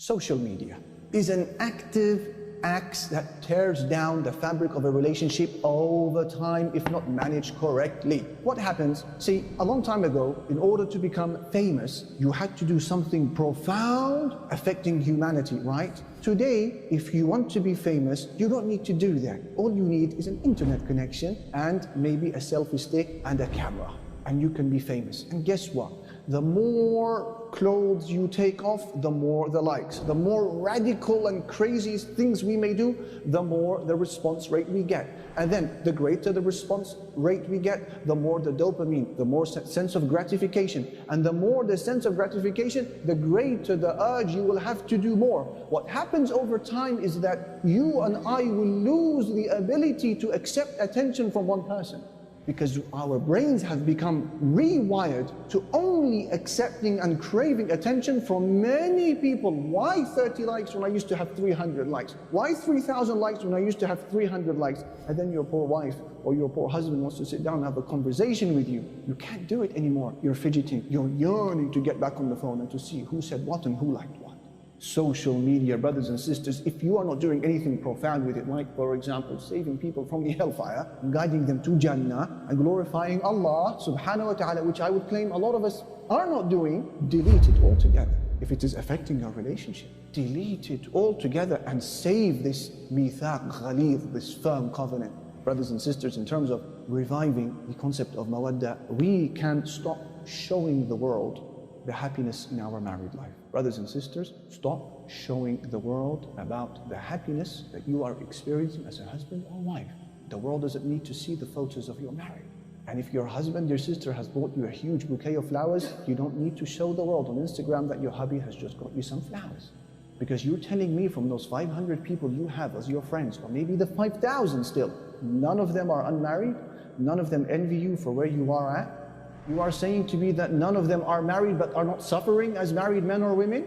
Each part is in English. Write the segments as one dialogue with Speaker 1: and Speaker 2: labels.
Speaker 1: Social media is an active axe that tears down the fabric of a relationship over time if not managed correctly. What happens? See, a long time ago, in order to become famous, you had to do something profound affecting humanity, right? Today, if you want to be famous, you don't need to do that. All you need is an internet connection and maybe a selfie stick and a camera, and you can be famous. And guess what? The more clothes you take off, the more the likes. The more radical and crazy things we may do, the more the response rate we get. And then the greater the response rate we get, the more the dopamine, the more sense of gratification. And the more the sense of gratification, the greater the urge you will have to do more. What happens over time is that you and I will lose the ability to accept attention from one person, because our brains have become rewired to only accepting and craving attention from many people. Why 30 likes when I used to have 300 likes? Why 3,000 likes when I used to have 300 likes? And then your poor wife or your poor husband wants to sit down and have a conversation with you. You can't do it anymore. You're fidgeting. You're yearning to get back on the phone and to see who said what and who liked what. Social media, brothers and sisters, if you are not doing anything profound with it, like for example saving people from the hellfire, guiding them to Jannah and glorifying Allah subhanahu wa ta'ala, which I would claim a lot of us are not doing, delete it altogether. If it is affecting our relationship, delete it altogether and save this mithaq ghalidh, this firm covenant. Brothers and sisters, in terms of reviving the concept of mawadda, we can stop showing the world the happiness in our married life. Brothers and sisters, stop showing the world about the happiness that you are experiencing as a husband or wife. The world doesn't need to see the photos of your marriage. And if your husband, your sister has bought you a huge bouquet of flowers, you don't need to show the world on Instagram that your hubby has just got you some flowers. Because you're telling me from those 500 people you have as your friends, or maybe the 5,000 still, none of them are unmarried, none of them envy you for where you are at. You are saying to me that none of them are married but are not suffering as married men or women?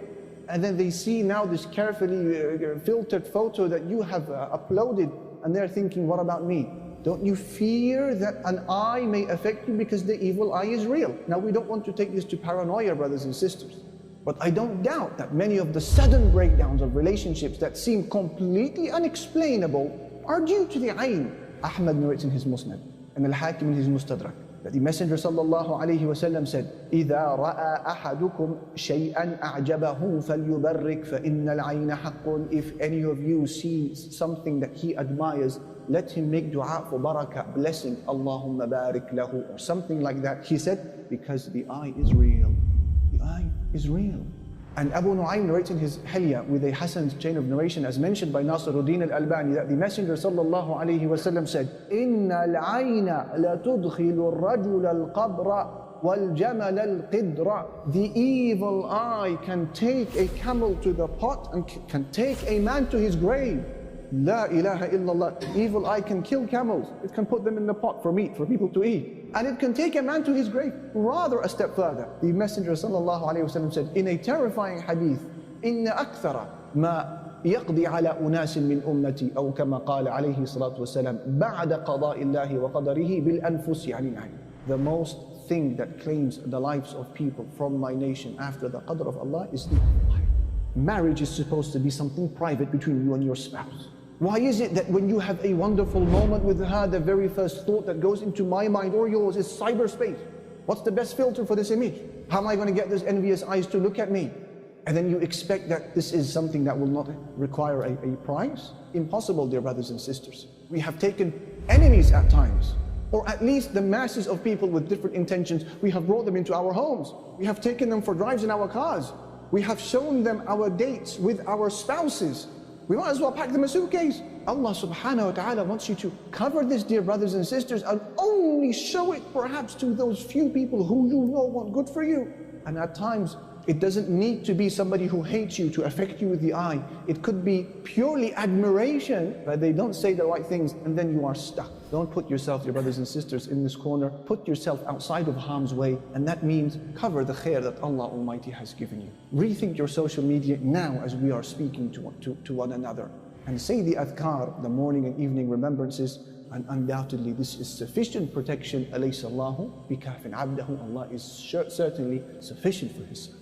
Speaker 1: And then they see now this carefully filtered photo that you have uploaded, and they're thinking, what about me? Don't you fear that an eye may affect you, because the evil eye is real? Now, we don't want to take this to paranoia, brothers and sisters, but I don't doubt that many of the sudden breakdowns of relationships that seem completely unexplainable are due to the ayn. Ahmad narrates in his Musnad, and Al-Hakim in his Mustadrak, that the Messenger sallallahu alayhi wasallam said, إِذَا رَأَى أَحَدُكُمْ شَيْئًا أَعْجَبَهُ فَلْيُبَرِّكْ فَإِنَّ الْعَيْنَ حَقٌّ. If any of you sees something that he admires, let him make dua for barakah, blessing, Allahumma barik lahu, or something like that. He said, because the eye is real. The eye is real. And Abu Nu'aym narrates in his Hilya with a Hasan chain of narration, as mentioned by Nasiruddin al-Albani, that the Messenger sallallahu alayhi wasallam said, إِنَّ الْعَيْنَ لَتُدْخِلُ الرَّجُلَ الْقَبْرَ وَالْجَمَلَ الْقِدْرَ. The evil eye can take a camel to the pot and can take a man to his grave. La ilaha illallah. The evil eye can kill camels. It can put them in the pot for meat, for people to eat. And it can take a man to his grave. Rather, a step further, the Messenger sallallahu alayhi wasallam said in a terrifying hadith, إِنَّ أَكْثَرَ مَا يَقْضِي عَلَى أُنَاسٍ مِّنْ أُمَّتِي أو كما قال عليه الصلاة والسلام بعد قضاء الله وقدره بالأنفس عن العين. The most thing that claims the lives of people from my nation after the qadr of Allah is the eye. Marriage is supposed to be something private between you and your spouse. Why is it that when you have a wonderful moment with her, the very first thought that goes into my mind or yours is cyberspace? What's the best filter for this image? How am I going to get those envious eyes to look at me? And then you expect that this is something that will not require a price? Impossible, dear brothers and sisters. We have taken enemies at times, or at least the masses of people with different intentions, we have brought them into our homes. We have taken them for drives in our cars. We have shown them our dates with our spouses. We might as well pack them a suitcase. Allah subhanahu wa ta'ala wants you to cover this, dear brothers and sisters, and only show it perhaps to those few people who you know want good for you. And at times, it doesn't need to be somebody who hates you to affect you with the eye. It could be purely admiration, but they don't say the right things, and then you are stuck. Don't put yourself, dear brothers and sisters, in this corner. Put yourself outside of harm's way, and that means cover the khair that Allah Almighty has given you. Rethink your social media now as we are speaking to one another. And say the adhkar, the morning and evening remembrances, and undoubtedly this is sufficient protection. أَلَيْسَ اللَّهُ بِكَافٍ عَبْدَهُ. Allah is certainly sufficient for His son.